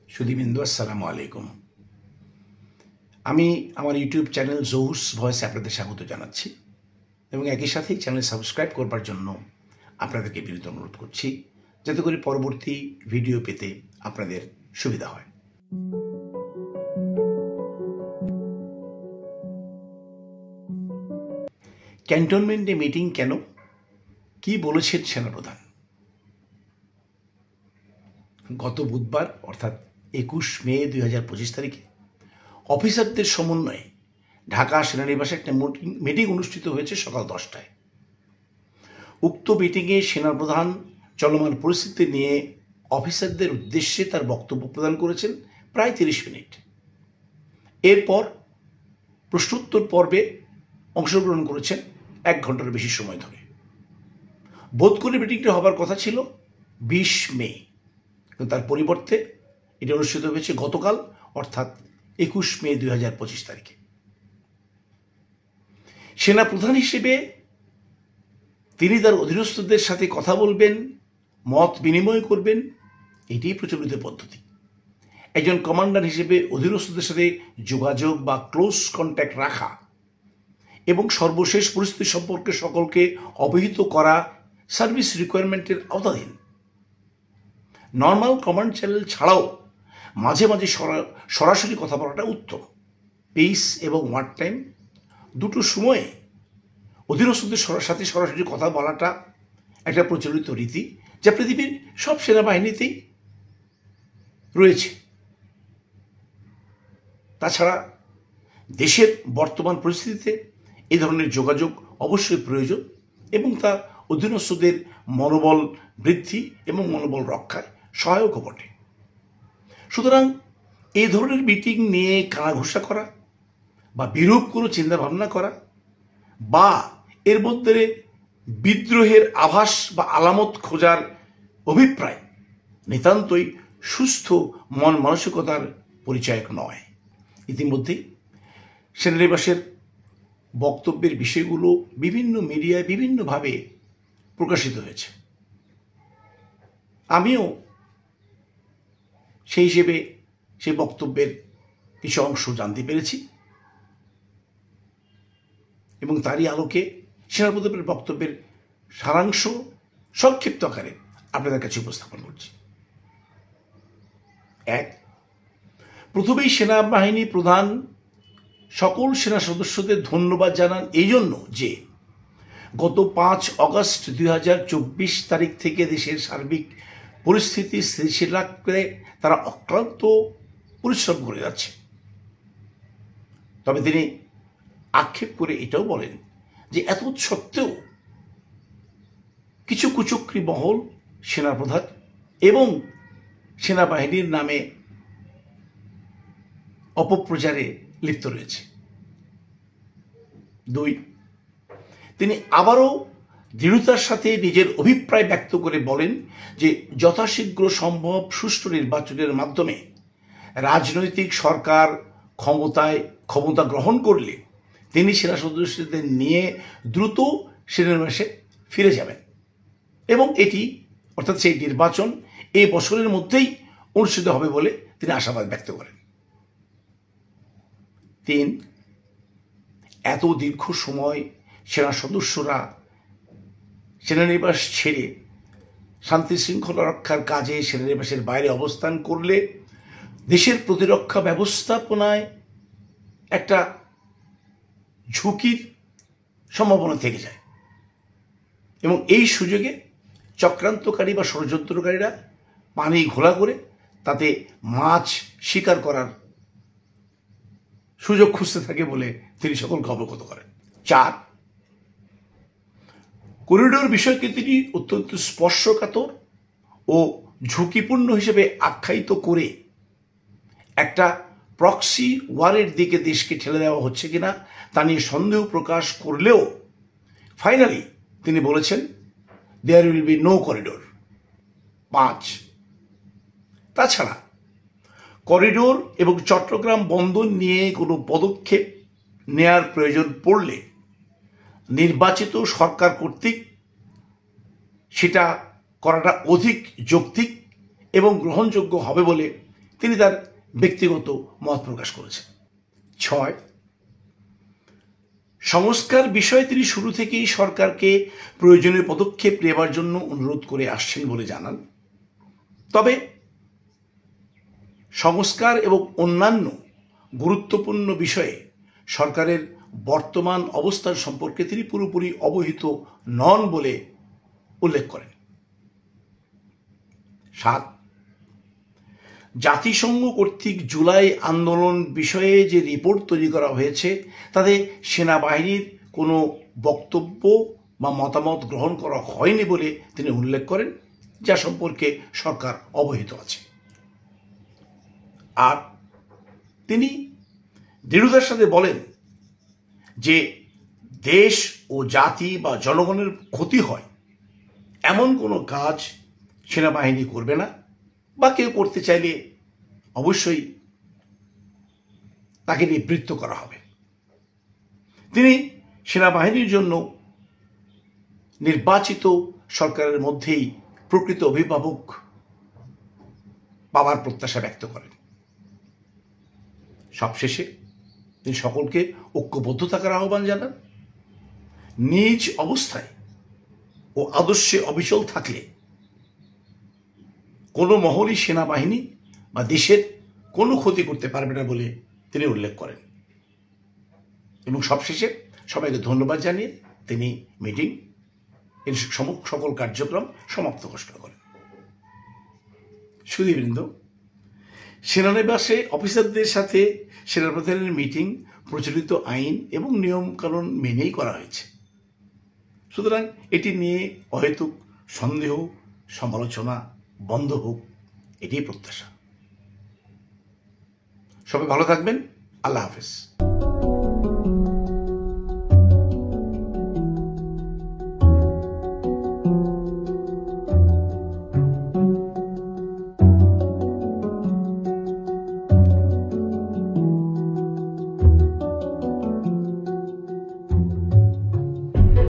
সুধীবৃন্দ, আসসালামু আলাইকুম। আমি আমার ইউটিউব চ্যানেল জহুস ভয়েসে আপনাদের স্বাগত জানাচ্ছি এবং একই সাথে চ্যানেল সাবস্ক্রাইব করবার জন্য আপনাদেরকে বিনীত অনুরোধ করছি, যাতে করে পরবর্তী ভিডিও পেতে আপনাদের সুবিধা হয়। ক্যান্টনমেন্টে মিটিং কেন? কি বলেছেন সেনাপ্রধান? গত বুধবার অর্থাৎ 21 মে 2025 তারিখে অফিসারদের সমন্বয়ে ঢাকা সেনানিবাসে একটা মিটিং অনুষ্ঠিত হয়েছে সকাল 10টায়। উক্ত মিটিংয়ে সেনাপ্রধান চলমান পরিস্থিতি নিয়ে অফিসারদের উদ্দেশ্যে তার বক্তব্য প্রদান করেছেন প্রায় 30 মিনিট। এরপর প্রশ্নোত্তর পর্বে অংশগ্রহণ করেছেন 1 ঘন্টার বেশি সময় ধরে। বোধ করে মিটিংটা হবার কথা ছিল 20 মে, কিন্তু তার পরিবর্তে এটি অনুষ্ঠিত হয়েছে গতকাল অর্থাৎ 21 মে 2025 তারিখে। সেনাপ্রধান হিসেবে তিনি তার অধীনস্থদের সাথে কথা বলবেন, মত বিনিময় করবেন, এটিই প্রচলিত পদ্ধতি। একজন কমান্ডার হিসেবে অধীনস্থদের সাথে যোগাযোগ বা ক্লোজ কন্ট্যাক্ট রাখা এবং সর্বশেষ পরিস্থিতি সম্পর্কে সকলকে অবহিত করা সার্ভিস রিকোয়ারমেন্টের আওতাধীন। নর্মাল কমান্ড চ্যানেল ছাড়াও মাঝে মাঝে সরাসরি কথা বলাটা উত্তম। পিস এবং ওয়ার টাইম দুটো সময়ে অধীনস্থদের সাথে সরাসরি কথা বলাটা একটা প্রচলিত রীতি, যা পৃথিবীর সব সেনাবাহিনীতেই রয়েছে। তাছাড়া দেশের বর্তমান পরিস্থিতিতে এই ধরনের যোগাযোগ অবশ্যই প্রয়োজন এবং তা অধীনস্থদের মনোবল বৃদ্ধি এবং মনোবল রক্ষায় সহায়কও বটে। সুতরাং এই ধরনের মিটিং নিয়ে কানাঘুষা করা বা বিরূপ কোনো চিন্তাভাবনা করা বা এর মধ্যে বিদ্রোহের আভাস বা আলামত খোঁজার অভিপ্রায় নিতান্তই সুস্থ মন মানসিকতার পরিচায়ক নয়। ইতিমধ্যেই সেনানিবাসের বক্তব্যের বিষয়গুলো বিভিন্ন মিডিয়ায় বিভিন্নভাবে প্রকাশিত হয়েছে। আমিও সেই হিসেবে সেই বক্তব্যের কিছু অংশ জানতে পেরেছি এবং তারই আলোকে সেনাপ্রধানের বক্তব্যের সারাংশ সংক্ষিপ্ত আকারে আপনাদের কাছে উপস্থাপন করছি। প্রথমেই সেনাবাহিনী প্রধান সকল সেনা সদস্যদের ধন্যবাদ জানান এই জন্য যে গত 5 অগস্ট 2024 তারিখ থেকে দেশের সার্বিক পরিস্থিতি স্থিতিশীল রাখতে তারা অক্লান্ত পরিশ্রম করে যাচ্ছে। তবে তিনি আক্ষেপ করে এটাও বলেন যে এত সত্ত্বেও কিছু কুচক্রী মহল সেনাপ্রধান এবং সেনাবাহিনীর নামে অপপ্রচারে লিপ্ত রয়েছে। 2, তিনি আবারও দৃঢ়তার সাথে নিজের অভিপ্রায় ব্যক্ত করে বলেন যে যথাশীঘ্র সম্ভব সুষ্ঠু নির্বাচনের মাধ্যমে রাজনৈতিক সরকার ক্ষমতা গ্রহণ করলে তিনি সেনা সদস্যদের নিয়ে দ্রুত সেনানিবাসে ফিরে যাবেন এবং এটি অর্থাৎ সেই নির্বাচন এই বছরের মধ্যেই অনুষ্ঠিত হবে বলে তিনি আশাবাদ ব্যক্ত করেন। 3, এত দীর্ঘ সময় সেনা সদস্যরা সেনানিবাস ছেড়ে শান্তি শৃঙ্খলা রক্ষার কাজে সেনানিবাসের বাইরে অবস্থান করলে দেশের প্রতিরক্ষা ব্যবস্থাপনায় একটা ঝুঁকির সম্ভাবনা থেকে যায় এবং এই সুযোগে চক্রান্তকারী বা ষড়যন্ত্রকারীরা পানি ঘোলা করে তাতে মাছ শিকার করার সুযোগ খুঁজতে থাকে বলে তিনি সকলকে অবগত করেন। 4, করিডোর বিষয়কে তিনি অত্যন্ত স্পর্শকাতর ও ঝুঁকিপূর্ণ হিসেবে আখ্যায়িত করে একটা প্রক্সি ওয়ারের দিকে দেশকে ঠেলে দেওয়া হচ্ছে কিনা তা নিয়ে সন্দেহ প্রকাশ করলেও ফাইনালি তিনি বলেছেন there will be no corridor. 5, তাছাড়া করিডোর এবং চট্টগ্রাম বন্দর নিয়ে কোনো পদক্ষেপ নেয়ার প্রয়োজন পড়লে নির্বাচিত সরকার কর্তৃক সেটা করাটা অধিক যৌক্তিক এবং গ্রহণযোগ্য হবে বলে তিনি তার ব্যক্তিগত মত প্রকাশ করেছেন। 6, সংস্কার বিষয়ে তিনি শুরু থেকেই সরকারকে প্রয়োজনীয় পদক্ষেপ নেবার জন্য অনুরোধ করে আসছেন বলে জানান। তবে সংস্কার এবং অন্যান্য গুরুত্বপূর্ণ বিষয়ে সরকারের বর্তমান অবস্থান সম্পর্কে তিনি পুরোপুরি অবহিত নন বলে উল্লেখ করেন। 7, জাতিসংঘ কর্তৃক জুলাই আন্দোলন বিষয়ে যে রিপোর্ট তৈরি করা হয়েছে তাতে সেনাবাহিনীর কোনো বক্তব্য বা মতামত গ্রহণ করা হয়নি বলে তিনি উল্লেখ করেন, যা সম্পর্কে সরকার অবহিত আছে। আর তিনি দৃঢ়তার সাথে বলেন যে দেশ ও জাতি বা জনগণের ক্ষতি হয় এমন কোনো কাজ সেনাবাহিনী করবে না, বা কেউ করতে চাইলে অবশ্যই তাকে নিবৃত্ত করা হবে। তিনি সেনাবাহিনীর জন্য নির্বাচিত সরকারের মধ্যেই প্রকৃত অভিভাবক পাওয়ার প্রত্যাশা ব্যক্ত করেন। সবশেষে তিনি সকলকে ঐক্যবদ্ধ থাকার আহ্বান জানান। নিজ অবস্থায় ও আদর্শে অবিচল থাকলে কোনো মহলই সেনাবাহিনী বা দেশের কোনো ক্ষতি করতে পারবে না বলে তিনি উল্লেখ করেন। এবং সবশেষে সবাইকে ধন্যবাদ জানিয়ে তিনি মিটিং এর সকল কার্যক্রম সমাপ্ত ঘোষণা করেন। সুধীবৃন্দ, সেনানিবাসে অফিসারদের সাথে সেনাপ্রধানের মিটিং প্রচলিত আইন এবং নিয়মকানুন মেনেই করা হয়েছে। সুতরাং এটি নিয়ে অহেতুক সন্দেহ সমালোচনা বন্ধ হোক, এটাই প্রত্যাশা। সবাই ভালো থাকবেন। আল্লাহ হাফেজ।